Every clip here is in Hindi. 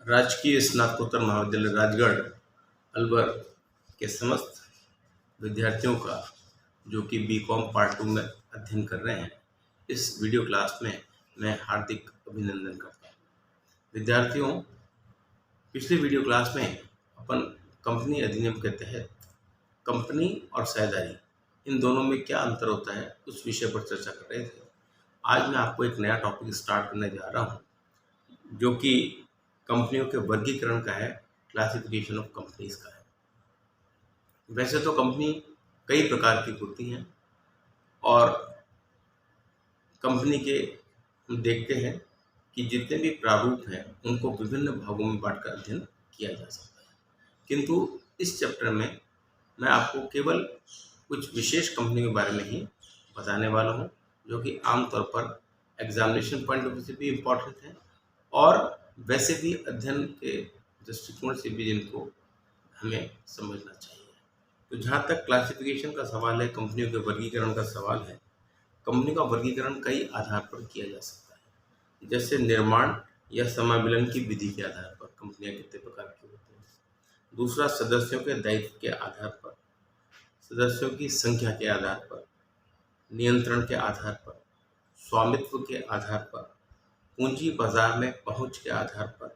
राजकीय स्नातकोत्तर महाविद्यालय राजगढ़ अलवर के समस्त विद्यार्थियों का जो कि बीकॉम पार्ट 2 में अध्ययन कर रहे हैं, इस वीडियो क्लास में मैं हार्दिक अभिनंदन करता हूँ। विद्यार्थियों, पिछली वीडियो क्लास में अपन कंपनी अधिनियम के तहत कंपनी और साझेदारी इन दोनों में क्या अंतर होता है उस विषय पर चर्चा कर रहे थे। आज मैं आपको एक नया टॉपिक स्टार्ट करने जा रहा हूँ जो कि कंपनियों के वर्गीकरण का है, क्लासिफिकेशन ऑफ कंपनीज का है। वैसे तो कंपनी कई प्रकार की होती हैं और कंपनी के हम देखते हैं कि जितने भी प्रारूप हैं उनको विभिन्न भागों में बांटकर अध्ययन किया जा सकता है, किंतु इस चैप्टर में मैं आपको केवल कुछ विशेष कंपनी के बारे में ही बताने वाला हूं जो कि आमतौर पर एग्जामिनेशन पॉइंट ऑफ व्यू से भी इम्पोर्टेंट है और वैसे भी अध्ययन के दृष्टिकोण से भी जिनको हमें समझना चाहिए। तो जहाँ तक क्लासिफिकेशन का सवाल है, कंपनियों के वर्गीकरण का सवाल है, कंपनी का वर्गीकरण कई आधार पर किया जा सकता है। जैसे निर्माण या समामिलन की विधि के आधार पर कंपनियां कितने प्रकार की होती हैं। दूसरा, सदस्यों के दायित्व के आधार पर, सदस्यों की संख्या के आधार पर, नियंत्रण के आधार पर, स्वामित्व के आधार पर, पूंजी बाजार में पहुंच के आधार पर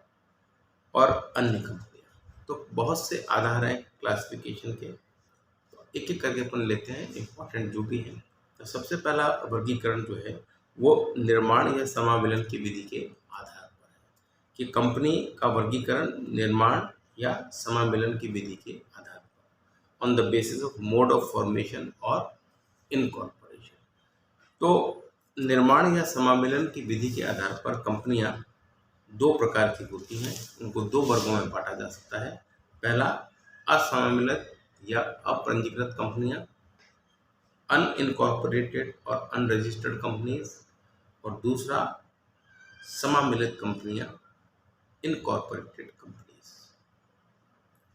और अन्य कंपनियां। तो बहुत से आधार हैं क्लासिफिकेशन के, तो एक एक करके अपन लेते हैं इम्पोर्टेंट जो भी है। तो सबसे पहला वर्गीकरण जो है वो निर्माण या समामिलन की विधि के आधार पर है कि कंपनी का वर्गीकरण निर्माण या समामिलन की विधि के आधार पर, on the basis of mode of formation और इनकॉर्पोरेशन। तो निर्माण या समामिलन की विधि के आधार पर कंपनियां दो प्रकार की होती हैं, उनको दो वर्गों में बांटा जा सकता है। पहला, असमामिलित या अपंजीकृत कंपनियां, अनइनकॉर्पोरेटेड और अनरजिस्टर्ड कंपनीज, और दूसरा समामिलित कंपनियां, इनकॉर्पोरेटेड कंपनीज।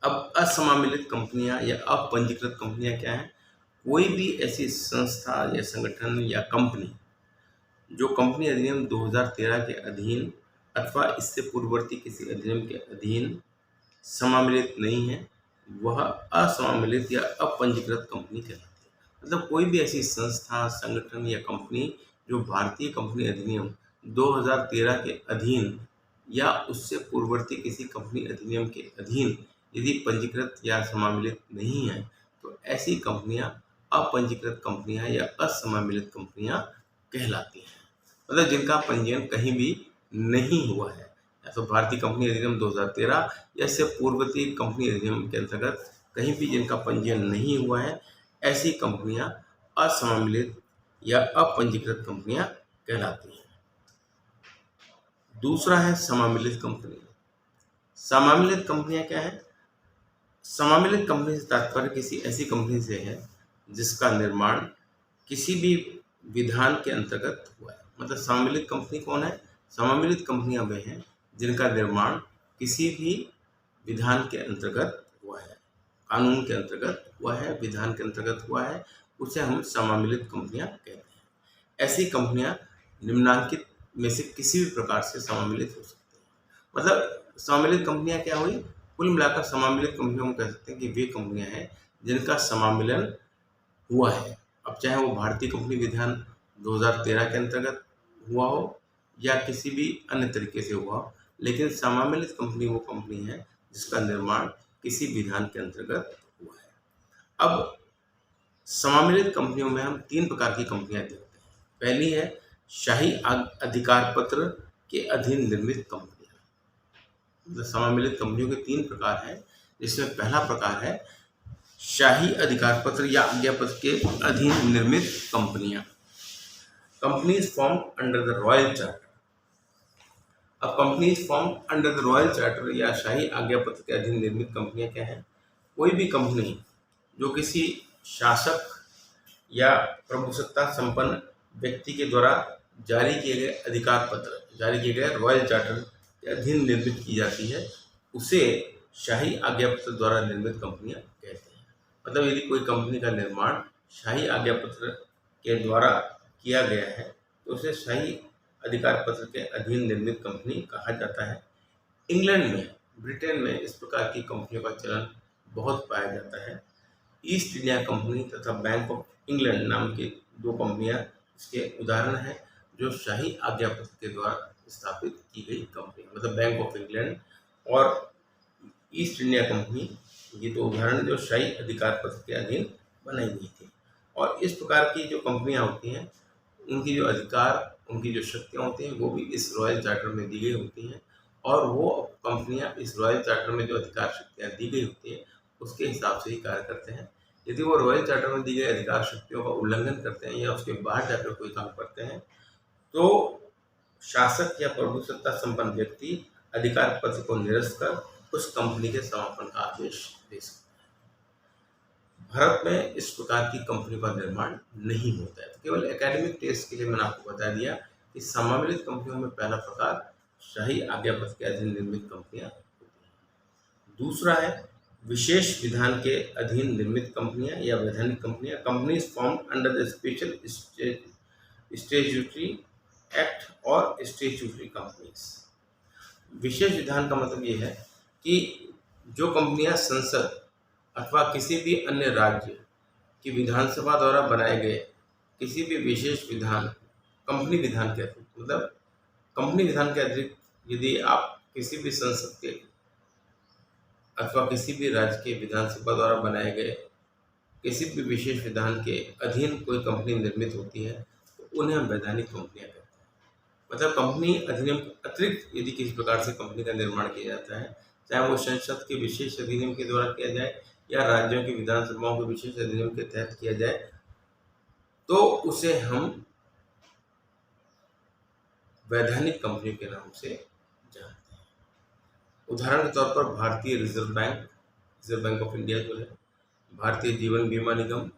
अब असमामिलित कंपनियां या अपंजीकृत कंपनियां क्या हैं? कोई भी ऐसी संस्था या संगठन या कंपनी जो कंपनी अधिनियम 2013 के अधीन अथवा इससे पूर्ववर्ती किसी अधिनियम के अधीन समामिलित नहीं है, वह असमामिलित या अपंजीकृत कंपनी कहलाती है। मतलब कोई भी ऐसी संस्था, संगठन या कंपनी जो भारतीय कंपनी अधिनियम 2013 के अधीन या उससे पूर्ववर्ती किसी कंपनी अधिनियम के अधीन यदि पंजीकृत या समामिलित नहीं है, तो ऐसी कंपनियां अपंजीकृत कंपनियां या असमामिलित कंपनियां कहलाती हैं। मतलब जिनका पंजीयन कहीं भी नहीं हुआ है, या तो भारतीय कंपनी अधिनियम 2013 या इससे पूर्ववर्ती कंपनी अधिनियम के अंतर्गत कहीं भी जिनका पंजीयन नहीं हुआ है, ऐसी कंपनियां असमामिलित या अपंजीकृत कंपनियां कहलाती हैं। दूसरा है समामिलित कंपनी। समामिलित कंपनियां क्या है? समामिलित कंपनी से तात्पर्य किसी ऐसी कंपनी से है जिसका निर्माण किसी भी विधान के अंतर्गत हुआ है। मतलब सम्मिलित कंपनी कौन है? समामिलित कंपनियां वे हैं जिनका निर्माण किसी भी विधान के अंतर्गत हुआ है, कानून के अंतर्गत हुआ है, विधान के अंतर्गत हुआ है, उसे हम समामिलित कंपनियां कहते हैं। ऐसी कंपनियां निम्नांकित में से किसी भी प्रकार से समामिलित हो सकती हैं। मतलब समामिलित कंपनियां क्या हुई? कुल मिलाकर समामिलित कंपनियों को कह सकते हैं कि वे कंपनियां हैं जिनका समामिलन हुआ है। अब चाहे वो भारतीय कंपनी विधान 2013 के अंतर्गत हुआ हो या किसी भी अन्य तरीके से हुआ हो, लेकिन समामिलित कंपनी वो कंपनी है जिसका निर्माण किसी विधान के अंतर्गत हुआ है। अब समामिलित कंपनियों में हम तीन प्रकार की कंपनियां देखते हैं। पहली है शाही अधिकार पत्र के अधीन निर्मित कंपनियां। मतलब समामिलित कंपनियों के तीन प्रकार हैं, जिसमें पहला प्रकार है शाही अधिकार पत्र या आज्ञा पत्र के अधीन निर्मित कंपनियां, companies form under the royal charter. अब companies form under the royal charter या शाही आज्ञा पत्र के अधीन निर्मित कंपनियां क्या है? कोई भी कंपनी जो किसी शासक या प्रभुसत्ता संपन्न व्यक्ति के द्वारा जारी किए गए अधिकार पत्र, जारी किए गए रॉयल चार्टर के अधीन निर्मित की जाती है, उसे शाही आज्ञा पत्र द्वारा निर्मित कंपनियां कहते हैं। मतलब यदि कोई कंपनी का निर्माण शाही आज्ञा पत्र के द्वारा किया गया है तो उसे शाही अधिकार पत्र के अधीन निर्मित कंपनी कहा जाता है। इंग्लैंड में, ब्रिटेन में इस प्रकार की कंपनियों का चलन बहुत पाया जाता है। ईस्ट इंडिया कंपनी तथा बैंक ऑफ इंग्लैंड नाम की दो कंपनियां इसके उदाहरण हैं, जो शाही आज्ञा पत्र के द्वारा स्थापित की गई कंपनी, मतलब बैंक ऑफ इंग्लैंड और ईस्ट इंडिया कंपनी, ये दो उदाहरण जो शाही अधिकार पत्र के अधीन बनाई गई थी। और इस प्रकार की जो कंपनियां होती हैं, उनकी जो अधिकार, उनकी जो शक्तियां होती हैं, वो भी इस रॉयल चार्टर में दी गई होती हैं। और वो कंपनियां इस रॉयल चार्टर में जो अधिकार शक्तियां दी गई होती हैं, उसके हिसाब से ही कार्य करते हैं। यदि वो रॉयल चार्टर में दी गई अधिकार शक्तियों का उल्लंघन करते हैं या उसके बाहर जाकर कोई काम करते हैं, तो शासक या प्रभुसत्ता संपन्न व्यक्ति अधिकार पत्र को निरस्त कर उस कंपनी के समापन का आदेश दे सकता है। भारत में इस प्रकार की कंपनी का निर्माण नहीं होता है। केवल एकेडमिक टेस्ट के लिए मैंने आपको बता दिया कि समावेलित कंपनियों में पहला प्रकार शाही आज्ञा पत्र के अधीन निर्मित कंपनियां होती हैं। दूसरा है विशेष विधान के अधीन निर्मित कंपनियां या वैधानिक कंपनियां, companies formed under the special statutory act और स्टैट्यूटरी कंपनीज। विशेष विधान का मतलब ये है कि जो कंपनियां संसद अथवा किसी भी अन्य राज्य की विधानसभा द्वारा बनाए गए किसी भी विशेष विधान, कंपनी विधान के अतिरिक्त, मतलब कंपनी विधान के अतिरिक्त यदि आप किसी भी संसद के अथवा किसी भी राज्य के विधानसभा द्वारा बनाए गए किसी भी विशेष विधान के अधीन कोई कंपनी निर्मित होती है, तो उन्हें हम वैधानिक कंपनियां कहते हैं। मतलब कंपनी अधिनियम के अतिरिक्त यदि किसी प्रकार से कंपनी का निर्माण किया जाता है, चाहे वो संसद के विशेष अधिनियम के द्वारा किया जाए या राज्यों की विधानसभाओं के विशेष अधिनियम के तहत किया जाए, तो उसे हम वैधानिक कंपनियों के नाम से जानते हैं। उदाहरण के तौर पर भारतीय रिजर्व बैंक ऑफ इंडिया जो है, भारतीय जीवन बीमा निगम,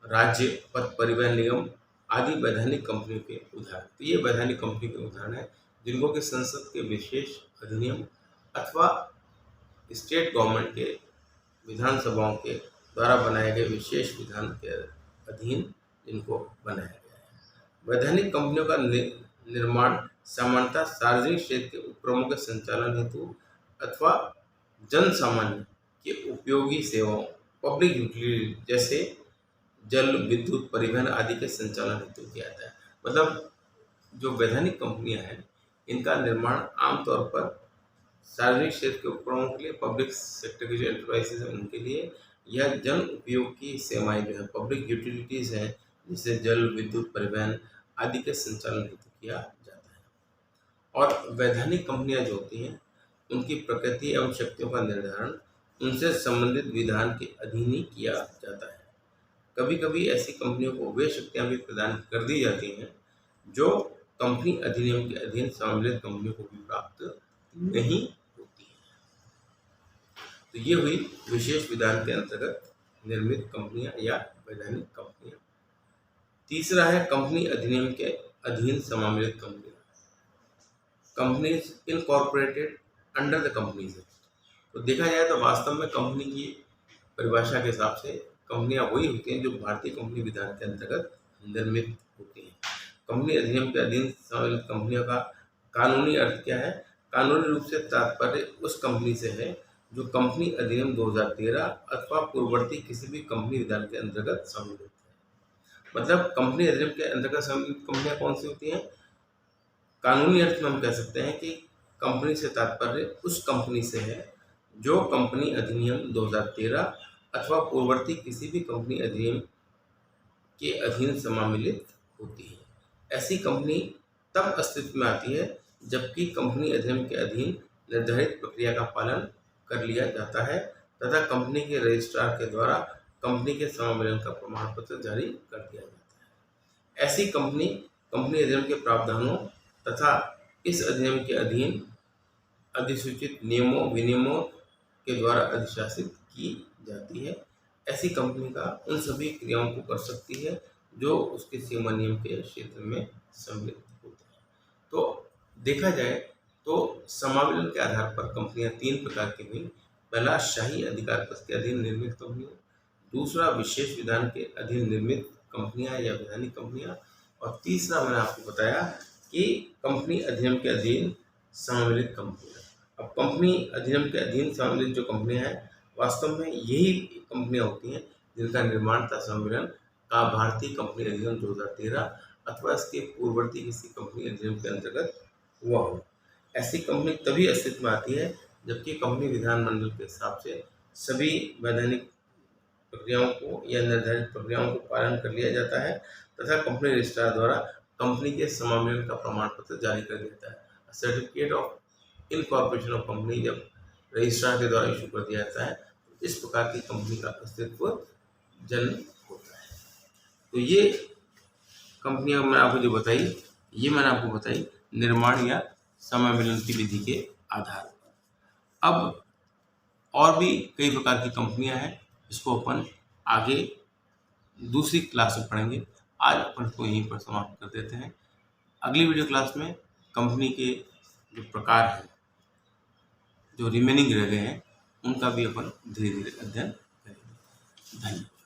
राज्य पथ परिवहन निगम आदि वैधानिक कंपनियों के उदाहरण। तो ये वैधानिक कंपनी के उदाहरण है जिनको कि संसद के विशेष अधिनियम अथवा स्टेट गवर्नमेंट के विधानसभाओं के द्वारा बनाए गए विशेष विधान के अधीन जिनको बनाया गया है। वैधानिक कंपनियों का निर्माण सामान्यतः सार्वजनिक क्षेत्र के उपक्रमों के संचालन हेतु अथवा जन सामान्य के उपयोगी सेवाओं, पब्लिक यूटिलिटी जैसे जल, विद्युत, परिवहन आदि के संचालन हेतु किया जाता है। मतलब जो वैधानिक कंपनियां हैं, इनका निर्माण आमतौर पर सार्वजनिक क्षेत्र के उपक्रमों के लिए, पब्लिक सेक्टर की जो एंटरप्राइजेज हैं उनके लिए, या जन उपयोग की सेवाएं जो है, पब्लिक यूटिलिटीज हैं, जैसे जल, विद्युत, परिवहन आदि के संचालन हेतु किया जाता है। और वैधानिक कंपनियां जो होती हैं, उनकी प्रकृति एवं शक्तियों का निर्धारण उनसे संबंधित विधान के अधीन ही किया जाता है। कभी कभी ऐसी कंपनियों को वे शक्तियां भी प्रदान कर दी जाती हैं जो कंपनी अधिनियम के अधीन सम्मिलित कंपनियों को भी प्राप्त नहीं होती है। तो ये हुई विशेष विधान के अंतर्गत निर्मित कंपनियां या वैधानिक कंपनियां। तीसरा है कंपनी अधिनियम के अधीन सम्मिलित कंपनियां, companies incorporated under the companies act. तो देखा जाए तो वास्तव में कंपनी की परिभाषा के हिसाब से कंपनियां वही होती हैं जो भारतीय कंपनी विधान के अंतर्गत निर्मित होती हैं। कंपनी अधिनियम के अधीन सम्मिलित कंपनियों का कानूनी अर्थ क्या है? कानूनी रूप से तात्पर्य उस कंपनी से है जो कंपनी अधिनियम 2013 अथवा पूर्ववर्ती किसी भी कंपनी विधान के अंतर्गत सम्मिलित है। मतलब कंपनी अधिनियम के अंतर्गत सम्मिलित कंपनियां कौन सी होती हैं? कानूनी अर्थ में हम कह सकते हैं कि कंपनी से तात्पर्य उस कंपनी से है जो कंपनी अधिनियम 2013 अथवा पूर्ववर्ती किसी भी कंपनी अधिनियम के अधीन सम्मिलित होती है। ऐसी कंपनी तब अस्तित्व में आती है जबकि कंपनी अधिनियम के अधीन निर्धारित प्रक्रिया का पालन कर लिया जाता है तथा कंपनी के रजिस्ट्रार के द्वारा कंपनी के सम्मिलन का प्रमाण पत्र जारी कर दिया जाता है। ऐसी कंपनी कंपनी अधिनियम के प्रावधानों तथा इस अधिनियम के अधीन अधिसूचित नियमों विनियमों के द्वारा अधिशासित की जाती है। ऐसी कंपनी का उन सभी क्रियाओं को कर सकती है जो उसके सीमा नियम के क्षेत्र में सम्मिलित होते हैं। तो देखा जाए तो समावेलन के आधार पर कंपनियां तीन प्रकार की हुई। पहला शाही अधिकार पत्र के अधीन निर्मित कंपनियां, दूसरा विशेष विधान के अधीन निर्मित कंपनियां या वैधानिक कंपनियां, और तीसरा मैंने आपको बताया कि कंपनी अधिनियम के अधीन सम्मिलित कंपनियां। अब कंपनी अधिनियम के अधीन सम्मिलित जो कंपनियां हैं, वास्तव में यही कंपनियां होती हैं जिनका निर्माण तथा सम्मिलन का भारतीय कंपनी अधिनियम 2013 अथवा इसके पूर्ववर्ती किसी कंपनी अधिनियम के अंतर्गत हुआ हो। ऐसी कंपनी तभी अस्तित्व में आती है जबकि कंपनी विधानमंडल के हिसाब से सभी वैधानिक प्रक्रियाओं को या निर्धारित प्रक्रियाओं को पालन कर लिया जाता है तथा कंपनी रजिस्ट्रार द्वारा कंपनी के समावेशन का प्रमाण पत्र जारी कर दिया जाता है। Certificate of incorporation of company जब रजिस्ट्रार के द्वारा इशू कर दिया जाता है तो इस प्रकार की कंपनी का अस्तित्व जन्म होता है। तो ये कंपनियां मैंने आपको जो बताई, ये मैंने आपको बताई निर्माण या समावेशन की विधि के आधार पर। अब और भी कई प्रकार की कंपनियां हैं, इसको अपन आगे दूसरी क्लास में पढ़ेंगे। आज अपन इसको यहीं पर समाप्त कर देते हैं। अगली वीडियो क्लास में कंपनी के जो प्रकार हैं, जो रिमेनिंग रह गए हैं, उनका भी अपन धीरे धीरे अध्ययन करेंगे। धन्यवाद।